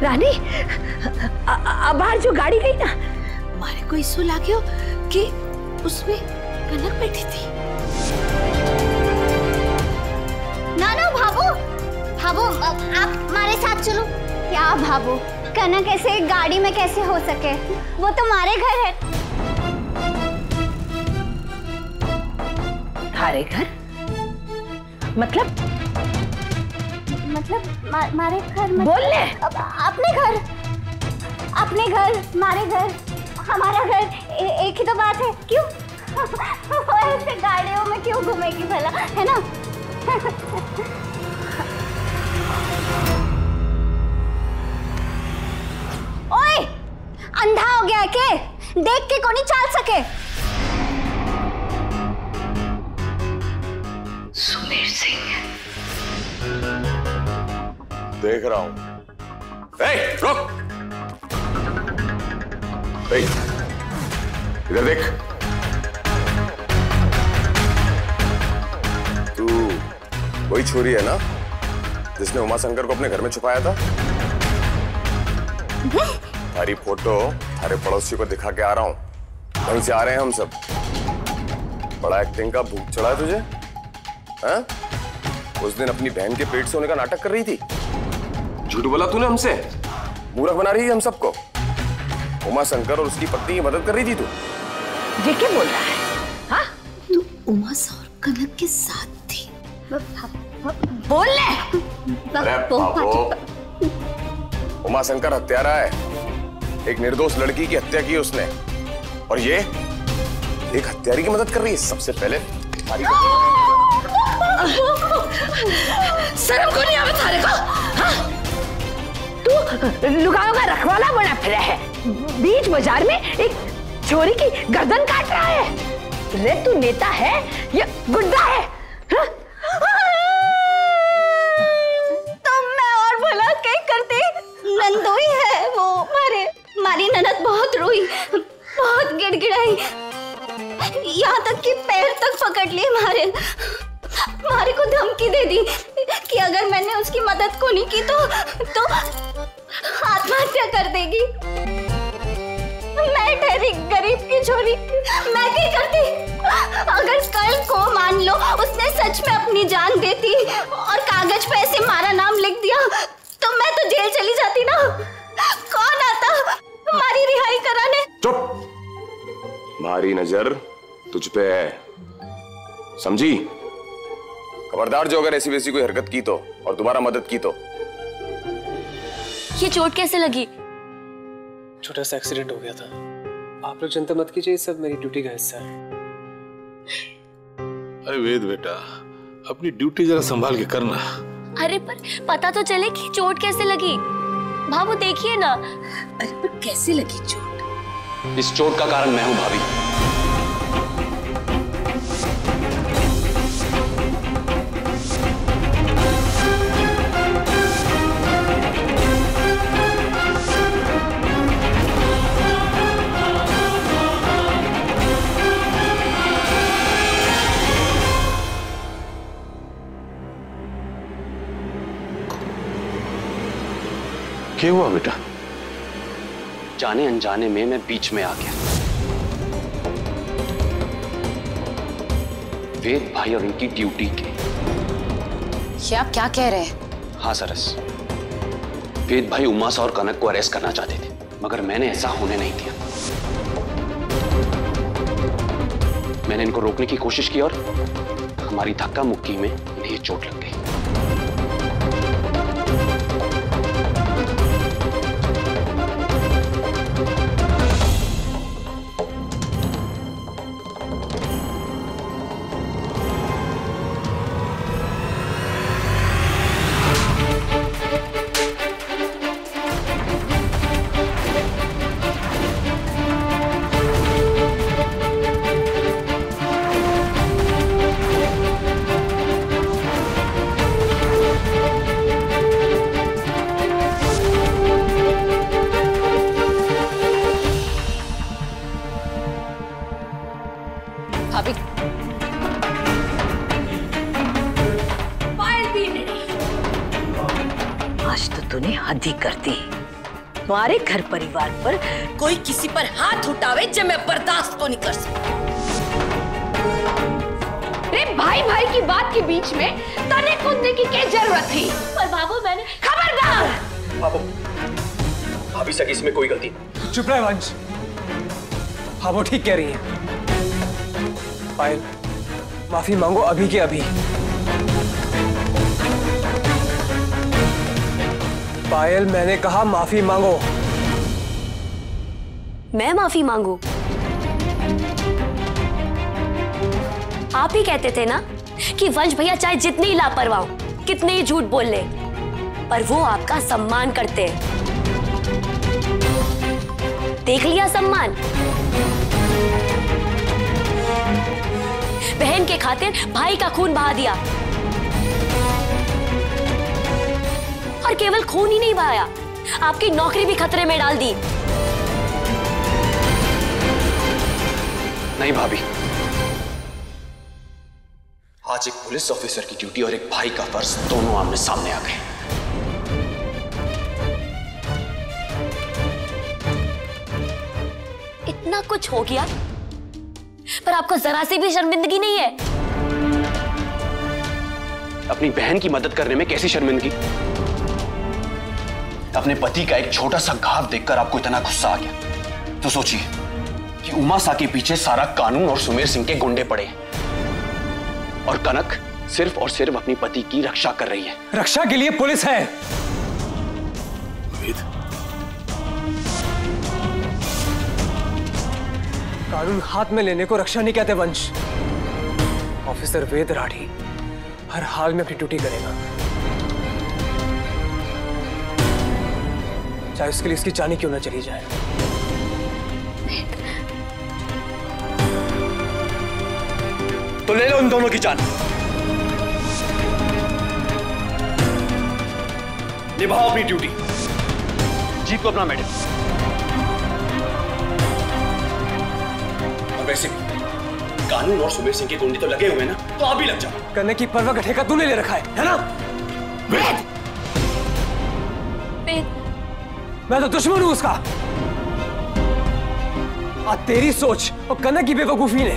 रानी, बाहर जो गाड़ी गई ना, मारे को इसो लाग्यो कि उसमें कनक बैठी थी। ना ना भाभू, भाभू आप हमारे साथ चलो। क्या भाभू, कनक ऐसे गाड़ी में कैसे हो सके? वो तो हमारे घर है। हमारे घर मतलब हमारे घर में बोल ले। अपने घर, अपने घर, हमारे घर, हमारा घर एक ही तो बात है। क्यों वो ऐसे गाड़ियों में क्यों घूमेगी भला, है ना? ओए, अंधा हो गया है के? देख के कौन ही चाल सके? सुमेर सिंह देख रहा हूं। रुक, इधर देख। तू वही छोरी है ना जिसने उमाशंकर को अपने घर में छुपाया था? थारी फोटो थारे पड़ोसी को दिखा के आ रहा हूं। कहीं से आ रहे हैं हम सब। बड़ा एक्टिंग का भूख चढ़ा है तुझे? हाँ? उस दिन अपनी बहन के पेट से होने का नाटक कर रही थी। झूठ बोला तूने हमसे। मूर्ख बना रही है हम सबको। उमाशंकर और उसकी पत्नी की मदद कर रही थी तू। ये क्या बोल रहा है? हाँ? तू उमा और कनक के साथ थी। बोल ले। अरे बाबू, उमाशंकर हत्यारा है। एक निर्दोष लड़की की हत्या की उसने, और ये एक हत्यारी की मदद कर रही है। सबसे पहले शर्म को नहीं आवे थारे को? हाँ? तू लुगायों का रखवाला बना फिरा है। बीच बाजार में एक चोरी की गर्दन काट रहा है। रे तू नेता है या गुंडा है? हाँ? तो मैं और भला क्या करती? नंदोई है वो। मारी ननद बहुत रोई, बहुत गिड़गिड़ाई, यहाँ तक कि पैर तक पकड़ लिए। मारे को धमकी दे दी कि अगर मैंने उसकी मदद को नहीं की तो आत्महत्या कर देगी। मैं ठहरी गरीब की छोरी, मैं क्या करती? अगर कल को मान लो उसने सच में अपनी जान देती और कागज पे ऐसे हमारा नाम लिख दिया तो मैं तो जेल चली जाती ना। कौन आता हमारी रिहाई कराने? चुप। हमारी नजर तुझ पे है, समझी? खबरदार जो अगर ऐसी वैसी कोई हरकत की तो और दोबारा मदद की तो। ये चोट कैसे लगी? छोटा सा एक्सीडेंट हो गया था। आप लोग चिंता मत कीजिए, सब मेरी ड्यूटी का हिस्सा है। अरे वेद बेटा, अपनी ड्यूटी जरा संभाल के करना। अरे पर पता तो चले कि चोट कैसे लगी। भाभू देखिए ना। अरे पर कैसे लगी चोट? इस चोट का कारण मैं हूं भाभी। क्या हुआ बेटा? जाने अनजाने में मैं बीच में आ गया। वेद भाई और इनकी ड्यूटी के। ये आप क्या कह रहे हैं? हाँ सरस, वेद भाई उमाशा और कनक को अरेस्ट करना चाहते थे, मगर मैंने ऐसा होने नहीं दिया। मैंने इनको रोकने की कोशिश की और हमारी धक्का मुक्की में इन्हें ये चोट लग गई। भाभी, फाइल भी नहीं। आज तो तूने हद ही कर दी। तुम्हारे घर परिवार पर कोई किसी पर हाथ उठावे जो मैं बर्दाश्त को नहीं कर सकती। अरे भाई भाई की बात के बीच में तने कूदने की क्या जरूरत थी? पर बाबू मैंने खबरदार! बाबू, भाभी सकी इसमें कोई गलती। चुप रहे वंश। हाँ वो ठीक कह रही है। पायल, माफी मांगो अभी के अभी। पायल, मैंने कहा माफी मांगो। मैं माफी मांगू? आप ही कहते थे ना कि वंश भैया चाहे जितनी ही लापरवाह हो, कितने ही झूठ बोल ले, पर वो आपका सम्मान करते हैं। देख लिया सम्मान? बहन के खातिर भाई का खून बहा दिया, और केवल खून ही नहीं बहाया, आपकी नौकरी भी खतरे में डाल दी। नहीं भाभी, आज एक पुलिस ऑफिसर की ड्यूटी और एक भाई का फर्ज दोनों आमने सामने आ गए। इतना कुछ हो गया, पर आपको जरा सी भी शर्मिंदगी नहीं है? अपनी बहन की मदद करने में कैसी शर्मिंदगी? अपने पति का एक छोटा सा घाव देखकर आपको इतना गुस्सा आ गया, तो सोचिए कि उमा सा के पीछे सारा कानून और सुमेर सिंह के गुंडे पड़े हैं, और कनक सिर्फ और सिर्फ अपनी पति की रक्षा कर रही है। रक्षा के लिए पुलिस है। वेद, कानून हाथ में लेने को रक्षा नहीं कहते वंश। ऑफिसर वेद राठी हर हाल में अपनी ड्यूटी करेगा, चाहे उसके लिए इसकी जान क्यों ना चली जाए। तो ले लो उन दोनों की जान। निभाओ अपनी ड्यूटी। जीत को अपना मेडल। और वैसे भी कानून और सुमेर सिंह के गुंडे तो लगे हुए ना, तो आप भी लग जाओ। करने की परवाह का ठेका तूने ले रखा है ना? वेद! मैं तो दुश्मन हूं उसका। आज तेरी सोच और कनक की बेवकूफी ने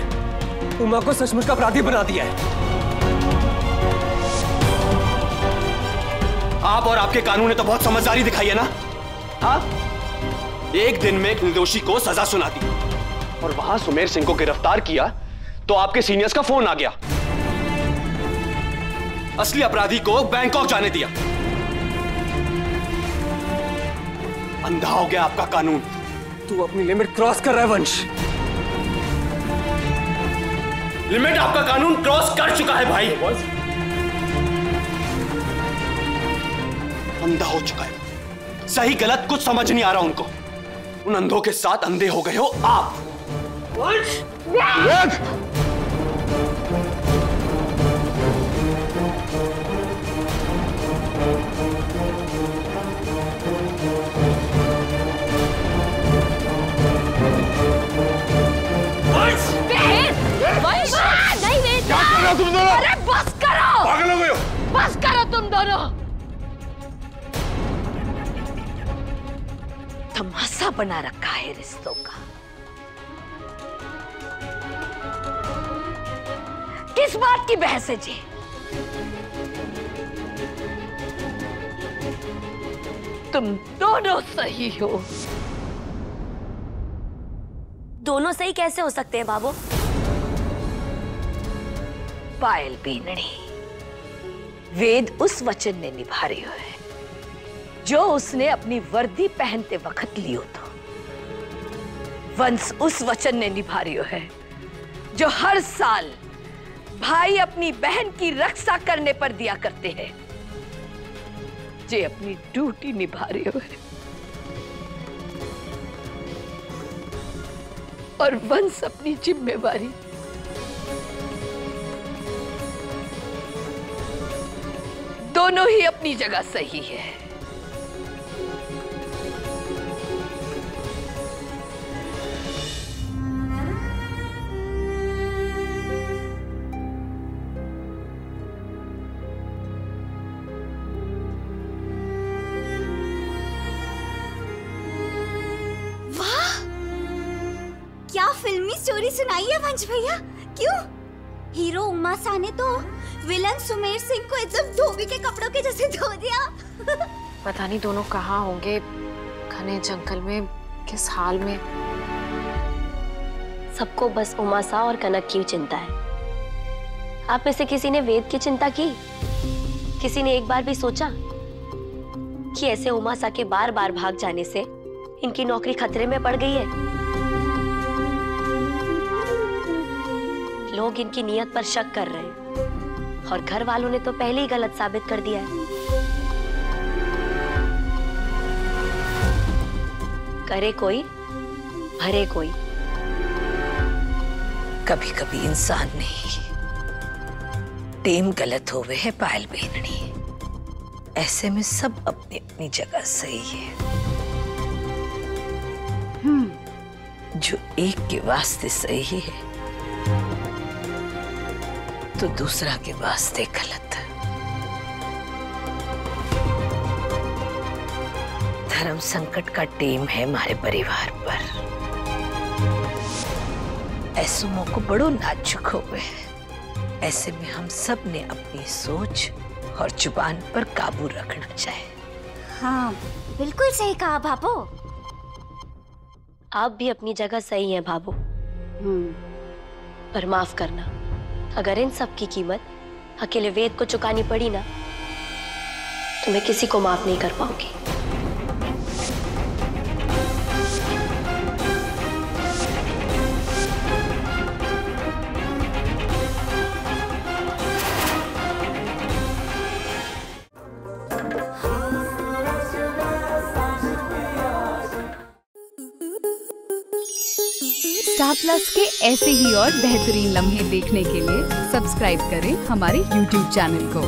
उमा को सचमुच का अपराधी बना दिया है। आप और आपके कानून ने तो बहुत समझदारी दिखाई है ना? हाँ, एक दिन में एक निर्दोषी को सजा सुना दी, और वहां सुमेर सिंह को गिरफ्तार किया तो आपके सीनियर्स का फोन आ गया। असली अपराधी को बैंकॉक जाने दिया। अंधा हो गया आपका कानून। तू अपनी लिमिट क्रॉस कर रहा है वंश। लिमिट आपका कानून क्रॉस कर चुका है भाई। अंधा हो चुका है, सही गलत कुछ समझ नहीं आ रहा उनको। उन अंधों के साथ अंधे हो गए हो आप। क्या कर रहे हो तुम दोनों? अरे बस करो! पागल हो गए हो? बस करो तुम दोनों! तमाशा बना रखा है रिश्तों का। किस बात की बहस है जी? तुम दोनों सही हो। दोनों सही कैसे हो सकते हैं बाबू? पायल बीनड़ी, वेद उस वचन ने निभा रही है जो उसने अपनी वर्दी पहनते वक्त लियो था। वंश उस वचन ने निभा रही है जो हर साल भाई अपनी बहन की रक्षा करने पर दिया करते हैं। जे अपनी ड्यूटी निभा रही है, और वंश अपनी जिम्मेवारी दोनों ही अपनी जगह सही है। स्टोरी सुनाइए वंश भैया। क्यों? हीरो उमा सा ने तो विलन सुमेर सिंह को एकदम धोबी के कपड़ों के जैसे धो दिया। पता नहीं दोनों कहाँ होंगे, घने जंगल में, किस हाल में। सबको बस उमासा और कनक की चिंता है। आप में से किसी ने वेद की चिंता की? किसी ने एक बार भी सोचा कि ऐसे उमासा के बार बार भाग जाने से इनकी नौकरी खतरे में पड़ गई है? लोग इनकी नीयत पर शक कर रहे हैं और घर वालों ने तो पहले ही गलत साबित कर दिया है। करे कोई भरे कोई। कभी कभी इंसान नहीं, टेम गलत हो गए है पायल बेननी। ऐसे में सब अपनी अपनी जगह सही है। जो एक के वास्ते सही है तो दूसरा के वास्ते गलत है। धर्म संकट का टेम है हमारे परिवार पर। ऐसो मौको बड़ो नाजुक हो गए। ऐसे में हम सब ने अपनी सोच और जुबान पर काबू रखना चाहिए। हाँ, बिल्कुल सही कहा भाभो। आप भी अपनी जगह सही हैं भाभो। पर माफ करना, अगर इन सब की कीमत अकेले वेद को चुकानी पड़ी ना, तो मैं किसी को माफ नहीं कर पाऊंगी। स्टार प्लस के ऐसे ही और बेहतरीन लम्हे देखने के लिए सब्सक्राइब करें हमारे YouTube चैनल को।